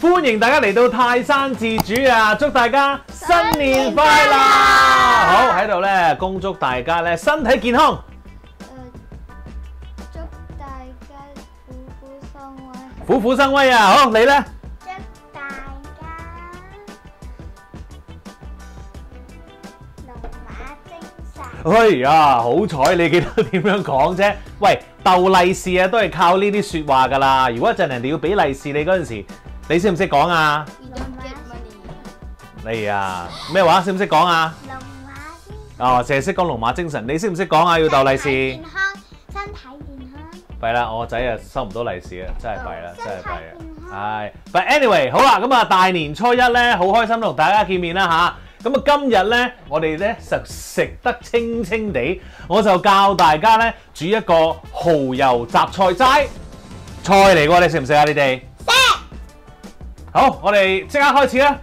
歡迎大家嚟到泰山自主啊！祝大家新年快樂！好喺度咧，恭祝大家咧身體健康。祝大家虎虎生威。虎虎生威啊！好，你咧？祝大家龍馬精神。哎呀，好彩你記得點樣講啫。喂，鬥利是啊，都係靠呢啲説話㗎啦。如果一陣人哋要俾利是你嗰陣時，你識唔識講啊？你啊，咩話？識唔識講啊？龍馬精神。哦，淨係識講龍馬精神。你識唔識講啊？要鬥利是。健康，身體健康。弊啦，我仔啊收唔到利是啊，真係弊啦，真係弊啊。係，but anyway， 好啦，咁啊大年初一咧，好開心同大家見面啦吓。咁啊今日咧，我哋咧食得清清地，我就教大家咧煮一個蠔油雜菜齋菜嚟㗎，你食唔食啊？你哋？食。好，我哋即刻開始啦。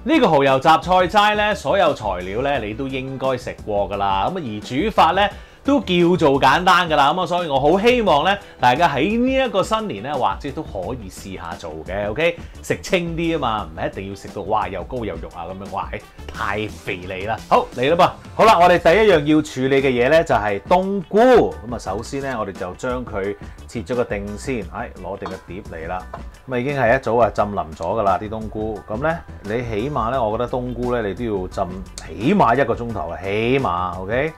呢個蠔油雜菜齋咧，所有材料咧你都應該食過㗎啦。咁啊而煮法咧都叫做簡單㗎啦。咁啊，所以我好希望咧大家喺呢一個新年咧，或者都可以試下做嘅。OK， 食清啲啊嘛，唔係一定要食到哇又高又肉啊咁樣，哇太肥膩啦。好嚟啦噃，好啦，我哋第一樣要處理嘅嘢咧就係冬菇。咁啊，首先咧我哋就將佢切咗個定先，攞定個碟嚟啦。咁啊已經係一早啊浸腍咗㗎啦啲冬菇。咁咧你起碼咧，我覺得冬菇咧你都要浸起碼1個鐘頭啊，起碼 OK。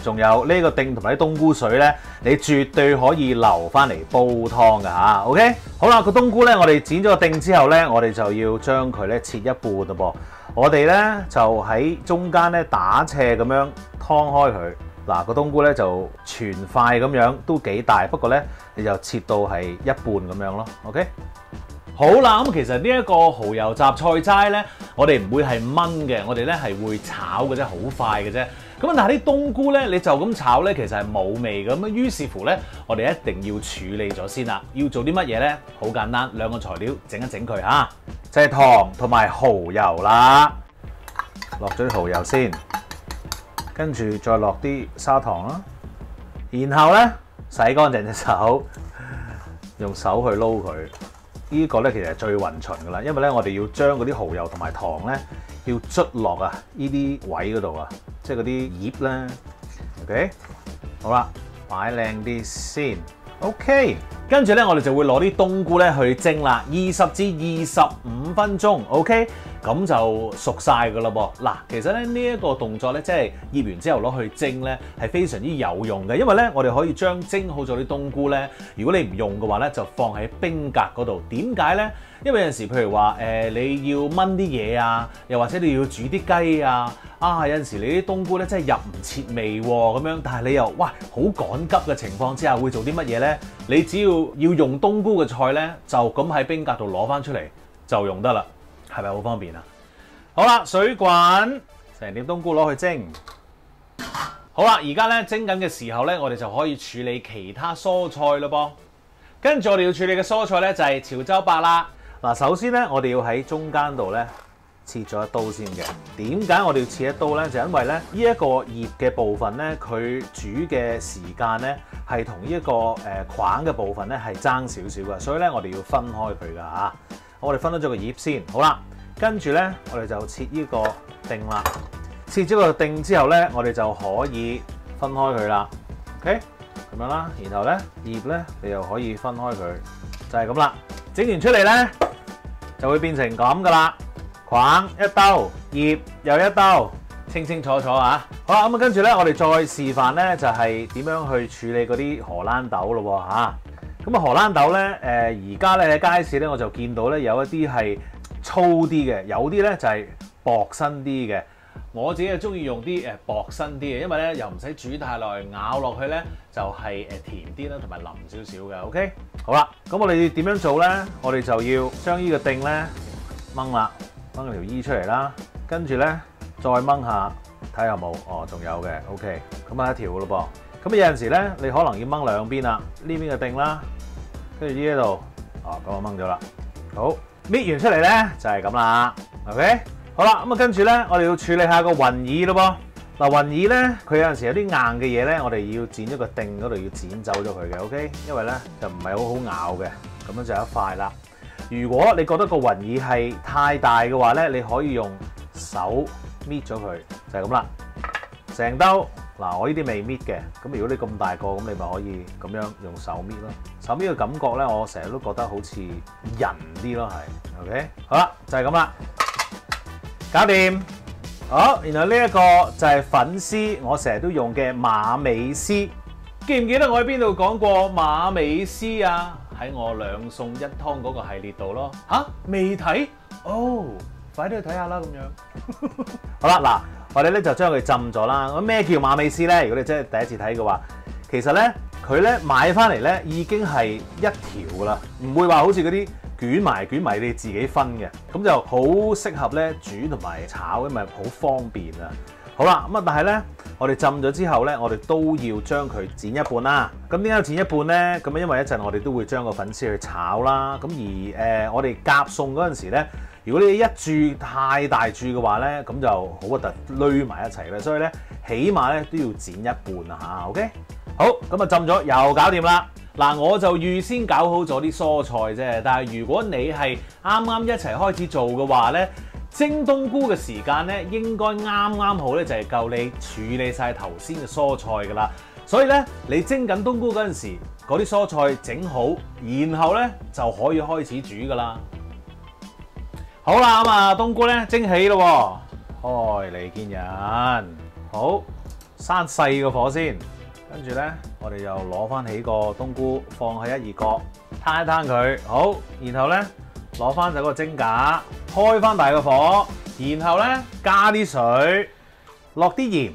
仲有呢個定同埋啲冬菇水咧，你絕對可以留翻嚟煲湯㗎嚇。OK， 好啦，個冬菇咧我哋剪咗個定之後咧，我哋就要將佢咧切一半嘞噃。我哋咧就喺中間咧打斜咁樣劏開佢。嗱，個冬菇咧就全塊咁樣都幾大，不過咧你就切到係一半咁樣咯。OK， 好啦，咁其實呢一個蠔油雜菜齋咧，我哋唔會係燜嘅，我哋咧係會炒嘅啫，好快嘅啫。咁但係啲冬菇咧，你就咁炒咧，其實係冇味嘅。咁於是乎咧，我哋一定要處理咗先啦。要做啲乜嘢咧？好簡單，兩個材料整一整佢嚇，就係糖同埋蠔油啦。落咗啲蠔油先。跟住再落啲砂糖啦，然後咧洗乾淨隻手，用手去撈佢。呢個咧其實係最勻循噶啦，因為咧我哋要將嗰啲蠔油同埋糖咧要捽落啊呢啲位嗰度啊，即係嗰啲葉咧。OK， 好啦，擺靚啲先。OK， 跟住咧我哋就會攞啲冬菇咧去蒸啦，20至25分鐘。OK。咁就熟晒噶啦噃。嗱，其實咧呢一個動作咧，即係醃完之後攞去蒸咧，係非常之有用嘅。因為咧，我哋可以將蒸好咗啲冬菇咧，如果你唔用嘅話咧，就放喺冰格嗰度。點解咧？因為有陣時，譬如話你要燜啲嘢啊，又或者你要煮啲雞啊，有陣時你啲冬菇咧真係入唔切味喎咁樣，但係你又哇好趕急嘅情況之下，會做啲乜嘢咧？你只要用冬菇嘅菜咧，就咁喺冰格度攞翻出嚟就用得啦。係咪好方便啊？好啦，水滾，成碟冬菇攞去蒸。好啦，而家咧蒸緊嘅時候咧，我哋就可以處理其他蔬菜咯噃。跟住我哋要處理嘅蔬菜咧就係潮州白啦。嗱，首先咧我哋要喺中間度咧切咗一刀先嘅。點解我哋要切一刀咧？就因為咧呢一個葉嘅部分咧，佢煮嘅時間咧係同呢一個框嘅部分咧係爭少少嘅，所以咧我哋要分開佢㗎嚇。我哋分咗個葉先，好啦，跟住咧，我哋就切呢個丁啦。切咗個丁之後咧，我哋就可以分開佢啦。OK， 咁樣啦，然後咧葉咧，你又可以分開佢，就係咁啦。整完出嚟咧，就會變成咁噶啦。框一兜，葉又一兜，清清楚楚啊！好啦，咁啊跟住咧，我哋再示範咧，就係點樣去處理嗰啲荷蘭豆咯喎嚇。咁啊荷蘭豆咧，而家咧喺街市咧，我就見到咧有一啲係粗啲嘅，有啲咧就係薄身啲嘅。我自己係中意用啲薄身啲嘅，因為咧又唔使煮太耐，咬落去咧就係甜啲啦，同埋腍少少嘅。OK， 好啦，咁我哋點樣做咧？我哋就要將呢個丁咧掹啦，掹條衣出嚟啦，跟住咧再掹下睇下有冇，仲有嘅。OK， 咁啊一條嘅咯噃。咁有陣時咧，你可能要掹兩邊啦，呢邊嘅定啦，跟住呢一度，咁我掹咗啦。好，搣完出嚟咧就係咁啦。OK， 好啦，咁啊跟住咧，我哋要處理下個雲耳咯噃。嗱，雲耳咧，佢有陣時有啲硬嘅嘢咧，我哋要剪咗個釘嗰度要剪走咗佢嘅 ，OK？ 因為咧就唔係好好咬嘅，咁樣就一塊啦。如果你覺得個雲耳係太大嘅話咧，你可以用手搣咗佢，就係咁啦。成兜嗱，我呢啲未搣嘅，咁如果你咁大個，咁你咪可以咁樣用手搣咯。手搣嘅感覺咧，我成日都覺得好似人啲咯，係 OK？ 好啦，就係咁啦，搞掂。好，然後呢一個就係粉絲，我成日都用嘅馬尾絲。記唔記得我喺邊度講過馬尾絲啊？喺我2餸1湯嗰個系列度咯。吓？未睇？哦，快啲去睇下啦咁樣。好啦，嗱，我哋咧就將佢浸咗啦。咁咩叫馬尾絲咧？如果你真係第一次睇嘅話，其實咧佢咧買翻嚟咧已經係一條噶啦，唔會話好似嗰啲捲埋你自己分嘅，咁就好適合咧煮同埋炒，因為好方便啊。好啦，咁啊，但係咧我哋浸咗之後咧，我哋都要將佢剪一半啦。咁點解要剪一半咧？咁因為一陣我哋都會將個粉絲去炒啦。咁而我哋夾餸嗰陣時咧，如果你一注太大注嘅話咧，咁就好核突，攏埋一齊咧。所以咧，起碼咧都要剪一半啊嚇。OK， 好，咁啊浸咗又搞掂啦。嗱，我就預先搞好咗啲蔬菜啫。但係如果你係啱啱一齊開始做嘅話咧，蒸冬菇嘅時間咧應該啱啱好咧，就係夠你處理晒頭先嘅蔬菜噶啦。所以咧，你蒸緊冬菇嗰陣時，嗰啲蔬菜整好，然後咧就可以開始煮噶啦。好啦，咁啊冬菇咧蒸起咯，開嚟見人。好，閂細個火先。跟住咧，我哋又攞翻起個冬菇，放喺一二角，攤一攤佢。好，然後咧攞翻就個蒸架，開翻大個火，然後咧加啲水，落啲鹽。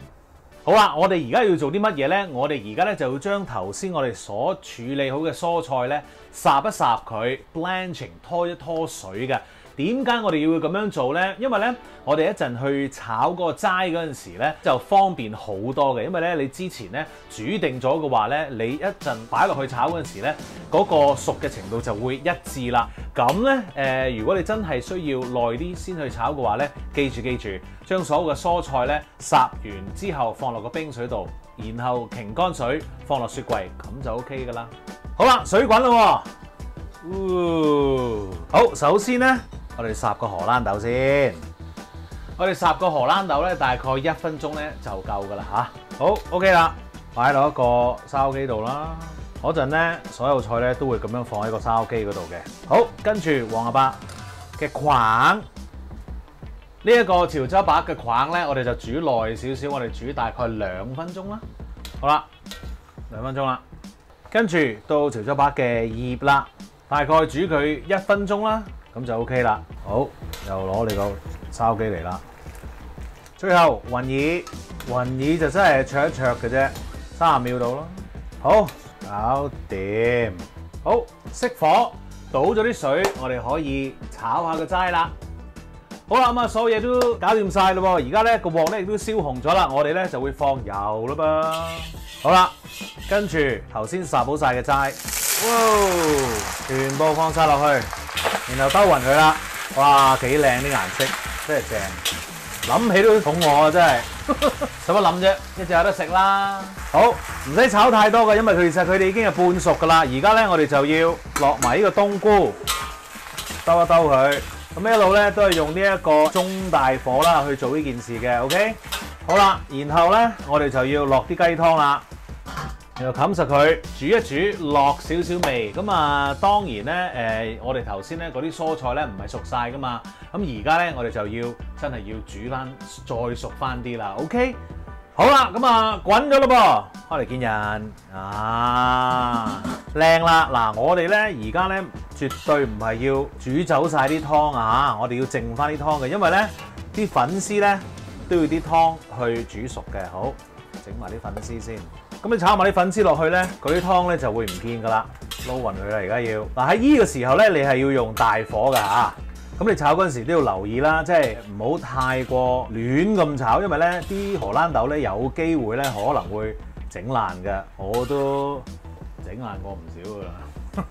好啦，我哋而家要做啲乜嘢咧？我哋而家咧就要將頭先我哋所處理好嘅蔬菜咧，烚一烚佢 ，blanching 拖一拖水嘅。點解我哋要咁樣做呢？因為咧，我哋一陣去炒嗰個齋嗰陣時咧，就方便好多嘅。因為咧，你之前咧煮定咗嘅話咧，你一陣擺落去炒嗰陣時咧，嗰個熟嘅程度就會一致啦。咁咧，如果你真係需要耐啲先去炒嘅話咧，記住，將所有嘅蔬菜咧烚完之後放落個冰水度，然後擎乾水放落雪櫃，咁就 OK 噶啦。好啦，水滾啦喎。好，首先咧。我哋烚個荷蘭豆先，我哋烚個荷蘭豆咧，大概1分鐘咧就夠噶啦嚇。好 OK 啦，擺落一個燒機度啦。嗰陣咧，所有菜咧都會咁樣放喺個燒機嗰度嘅。好，跟住黃蘿蔔嘅框，呢一個潮州白嘅框咧，我哋就煮耐少少，我哋煮大概2分鐘啦。好啦，2分鐘啦，跟住到潮州白嘅葉啦，大概煮佢1分鐘啦。咁就 OK 啦。好，又攞你個燒機嚟啦。最後雲耳就真係灼一灼嘅啫，30秒到咯。好，搞掂。好，熄火，倒咗啲水，我哋可以炒下個齋啦。好啦，咁啊，所有嘢都搞掂晒咯喎。而家咧個鑊咧亦都燒紅咗啦，我哋咧就會放油啦噃。好啦，跟住頭先烚好晒嘅齋，哇，全部放晒落去。然後兜勻佢啦，哇，幾靚啲顏色，真係正，諗起都肚餓啊，真係，使乜諗啫？一隻有得食啦。好，唔使炒太多嘅，因為其實佢哋已經係半熟噶啦。而家咧我哋就要落埋呢個冬菇，兜一兜佢。咁一路咧都係用呢一個中大火啦去做呢件事嘅 ，OK？ 好啦，然後咧我哋就要落啲雞湯啦。然後冚實佢，煮一煮，落少少味。咁啊，當然咧，我哋頭先咧嗰啲蔬菜咧唔係熟晒噶嘛。咁而家咧，我哋就要真係要煮翻，再熟翻啲啦。OK， 好啦，咁啊滾咗咯噃，開嚟見人啊，靚啦！嗱，我哋咧而家咧絕對唔係要煮走晒啲湯啊，我哋要剩翻啲湯嘅，因為咧啲粉絲咧都要啲湯去煮熟嘅。好，整埋啲粉絲先。咁你炒埋啲粉絲落去咧，嗰啲湯咧就會唔見噶啦，撈勻佢啦。而家要嗱喺呢個時候咧，你係要用大火㗎嚇。咁你炒嗰陣時都要留意啦，即係唔好太過亂咁炒，因為咧啲荷蘭豆咧有機會咧可能會整爛嘅，我都整爛過唔少㗎啦。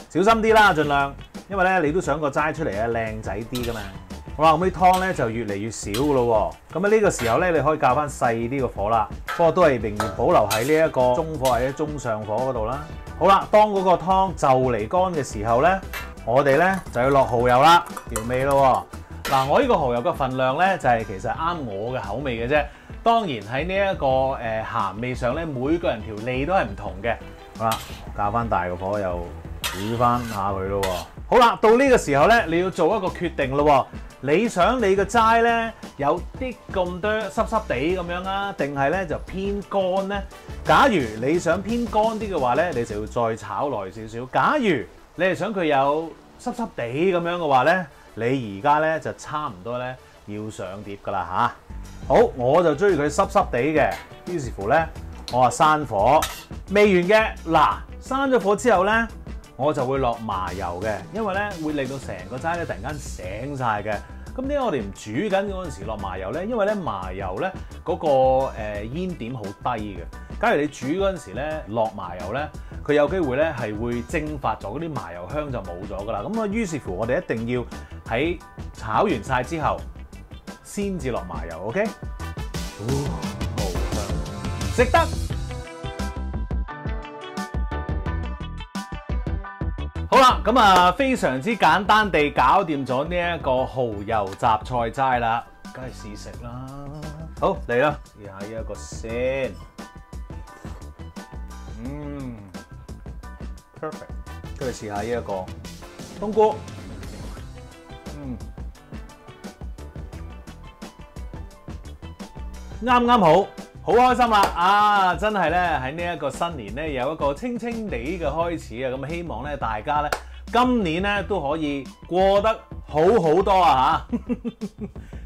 小心啲啦，盡量，因為咧你都想個齋出嚟啊靚仔啲㗎嘛。好啦，咁啲湯咧就越嚟越少噶咯喎。咁啊呢個時候咧，你可以較翻細啲個火啦，不過都係仍然保留喺呢一個中火或者中上火嗰度啦。好啦，當嗰個湯就嚟乾嘅時候咧，我哋咧就要落蠔油啦，調味咯喎。嗱，我呢個蠔油嘅份量咧就係其實啱我嘅口味嘅啫。當然喺呢一個鹹味上咧，每個人條脷都係唔同嘅。好啦，較翻大個火又煮翻下佢咯喎。好啦，到呢個時候咧，你要做一個決定咯喎。你想你個齋咧有啲咁多濕濕地咁樣啊，定係咧就偏乾咧？假如你想偏乾啲嘅話咧，你就要再炒耐少少。假如你係想佢有濕濕地咁樣嘅話咧，你而家咧就差唔多咧要上碟噶啦嚇。好，我就中意佢濕濕地嘅，於是乎咧，我話閂火，未完嘅。嗱，閂咗火之後咧，我就會落麻油嘅，因為咧會令到成個齋咧突然間醒晒嘅。咁點解我哋唔煮緊嗰陣時落麻油咧？因為咧麻油咧嗰個煙點好低嘅。假如你煮嗰陣時咧落麻油咧，佢有機會咧係會蒸發咗，嗰啲麻油香就冇咗噶啦。咁啊，於是乎我哋一定要喺炒完晒之後先至落麻油 ，OK？ 好香，食得。好啦，咁啊非常之簡單地搞掂咗呢一個蠔油雜菜齋啦，梗係試食啦。好，嚟啦，試下呢一個先。perfect。跟住試下呢一個冬菇。啱啱好，好開心啦！啊，真係咧喺呢一個新年咧有一個清清地嘅開始啊！咁希望咧大家咧今年咧都可以過得好好多啊嚇！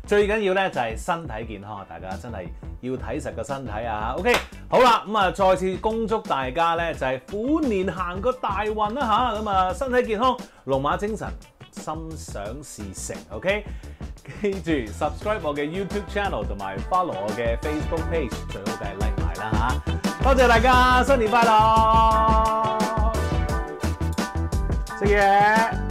最緊要咧就係身體健康啊！大家真係要睇實個身體啊 ！OK， 好啦，咁啊再次恭祝大家咧就係虎年行個大運啦嚇！咁啊身體健康，龍馬精神，心想事成 ，OK。記住 subscribe 我嘅 YouTube channel 同埋 follow 我嘅 Facebook page， 最好就係 like 埋啦嚇！多謝大家，新年快樂，食嘢。